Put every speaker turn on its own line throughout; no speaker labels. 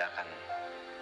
nggak akan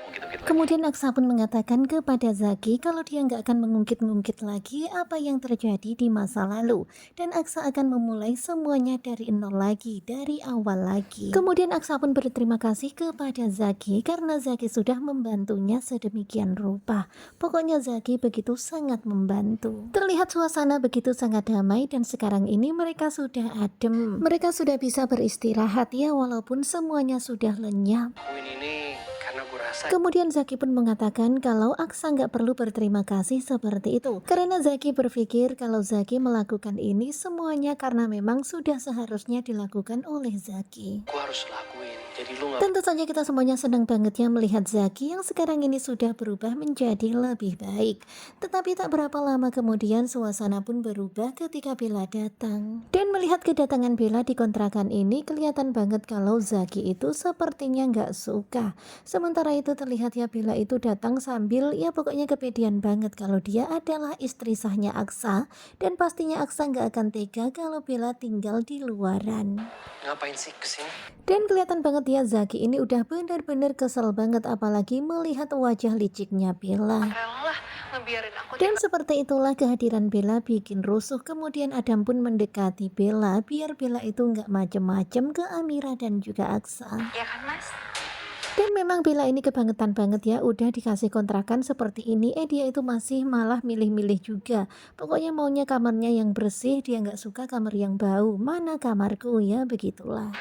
ngungkit-ungkit lagi.
Kemudian Aksa pun mengatakan kepada Zaki kalau dia nggak akan mengungkit-ungkit lagi apa yang terjadi di masa lalu. Dan Aksa akan memulai semuanya dari nol lagi, dari awal lagi. Kemudian Aksa pun berterima kasih kepada Zaki karena Zaki sudah membantunya sedemikian rupa. Pokoknya Zaki begitu sangat membantu. Terlihat suasana begitu sangat damai dan sekarang ini mereka sudah adem. Mereka sudah bisa beristirahat ya walaupun semuanya sudah lenyap.
Lakuin ini karena gue rasa
Kemudian Zaki pun mengatakan kalau Aksa nggak perlu berterima kasih seperti itu. Karena Zaki berpikir kalau Zaki melakukan ini semuanya karena memang sudah seharusnya dilakukan oleh Zaki.
gue harus lakuin. Jadi lu nggak
Tentu saja kita semuanya senang banget ya melihat Zaki yang sekarang ini sudah berubah menjadi lebih baik. Tetapi tak berapa lama kemudian suasana pun berubah ketika Bella datang. Dan melihat kedatangan Bella di kontrakan ini kelihatan banget kalau Zaki itu sepertinya nggak suka. Sementara itu terlihat ya Bella itu datang sambil ya pokoknya kepedean banget kalau dia adalah istri sahnya Aksa. Dan pastinya Aksa nggak akan tega kalau Bella tinggal di luaran.
ngapain sih kesini?
Dan kelihatan banget ya Zaki ini udah bener-bener kesel banget apalagi melihat wajah liciknya Bella.
Rela ngebiarin aku
Dan seperti itulah kehadiran Bella bikin rusuh. Kemudian Adam pun mendekati Bella biar Bella itu nggak macem-macem ke Amira dan juga Aksa.
ya kan mas?
Dan memang Bella ini kebangetan banget ya udah dikasih kontrakan seperti ini dia itu masih malah milih-milih juga. Pokoknya maunya kamarnya yang bersih, dia nggak suka kamar yang bau. Mana kamarku ya begitulah.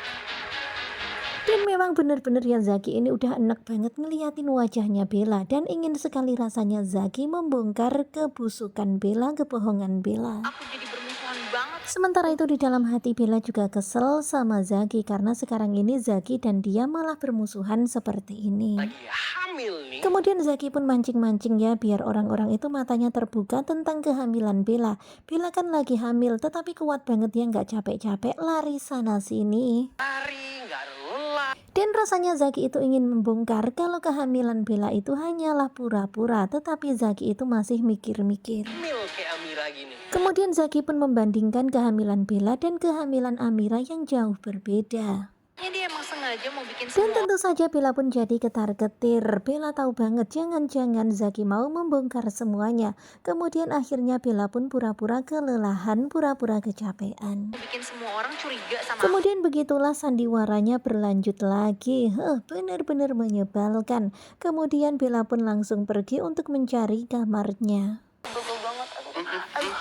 Dan memang bener-bener ya Zaki ini udah enak banget ngeliatin wajahnya Bella dan ingin sekali rasanya Zaki membongkar kebusukan Bella, kebohongan Bella.
Aku jadi bermusuhan banget.
Sementara itu di dalam hati Bella juga kesel sama Zaki karena sekarang ini Zaki dan dia malah bermusuhan seperti ini.
Lagi hamil nih.
Kemudian Zaki pun mancing-mancing ya biar orang-orang itu matanya terbuka tentang kehamilan Bella. Bella kan lagi hamil tetapi kuat banget ya nggak capek-capek lari sana sini.
Lari, nggak ada lelah.
Dan rasanya Zaki itu ingin membongkar kalau kehamilan Bella itu hanyalah pura-pura, tetapi Zaki itu masih mikir-mikir.
Hamil kayak Amira gini.
Kemudian Zaki pun membandingkan kehamilan Bella dan kehamilan Amira yang jauh berbeda.
Ya dia emang sengaja mau bikin
Dan
semua
tentu saja Bella pun jadi ketar-ketir. Bella tahu banget jangan-jangan Zaki mau membongkar semuanya. Kemudian akhirnya Bella pun pura-pura kelelahan, pura-pura kecapean.
bikin semua orang curiga sama aku.
Kemudian begitulah sandiwaranya berlanjut lagi. Benar-benar menyebalkan. Kemudian Bella pun langsung pergi untuk mencari kamarnya.
Bego banget aku.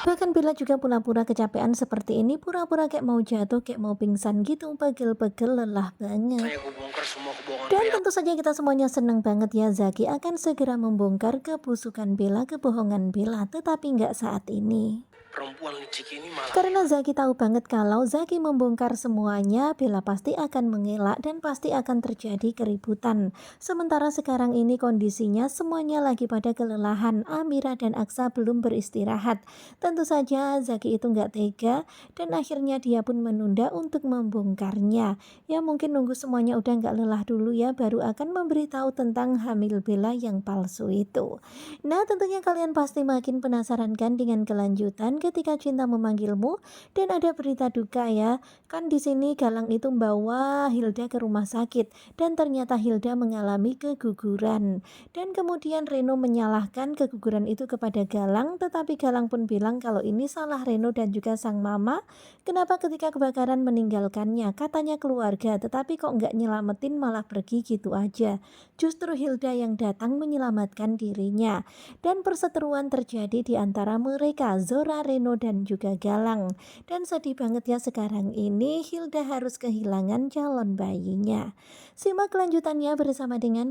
Bahkan Bella juga pura-pura kecapean seperti ini, pura-pura kayak mau jatuh, kayak mau pingsan gitu, pegel-pegel lelah banget.
Saya gue bongkar semua kebohongan
Dan
Bella.
tentu saja kita semuanya senang banget ya Zaki akan segera membongkar kebusukan Bella, kebohongan Bella, tetapi nggak saat ini.
Perempuan licik ini malah
Karena Zaki tahu banget kalau Zaki membongkar semuanya, Bella pasti akan mengelak dan pasti akan terjadi keributan. Sementara sekarang ini kondisinya semuanya lagi pada kelelahan. Amira dan Aksa belum beristirahat. Tentu saja Zaki itu nggak tega dan akhirnya dia pun menunda untuk membongkarnya. Ya mungkin nunggu semuanya udah nggak lelah dulu ya, baru akan memberitahu tentang hamil Bella yang palsu itu. Nah tentunya kalian pasti makin penasaran kan dengan kelanjutan ketika cinta memanggilmu. Dan ada berita duka ya, kan di sini Galang itu membawa Hilda ke rumah sakit dan ternyata Hilda mengalami keguguran. Dan kemudian Reno menyalahkan keguguran itu kepada Galang, tetapi Galang pun bilang kalau ini salah Reno dan juga sang mama. Kenapa ketika kebakaran meninggalkannya, katanya keluarga, tetapi kok nggak nyelamatin malah pergi gitu aja. Justru Hilda yang datang menyelamatkan dirinya. Dan perseteruan terjadi di antara mereka, Zora, Reno, dan juga Galang. Dan sedih banget ya sekarang ini Hilda harus kehilangan calon bayinya. Simak kelanjutannya bersama dengan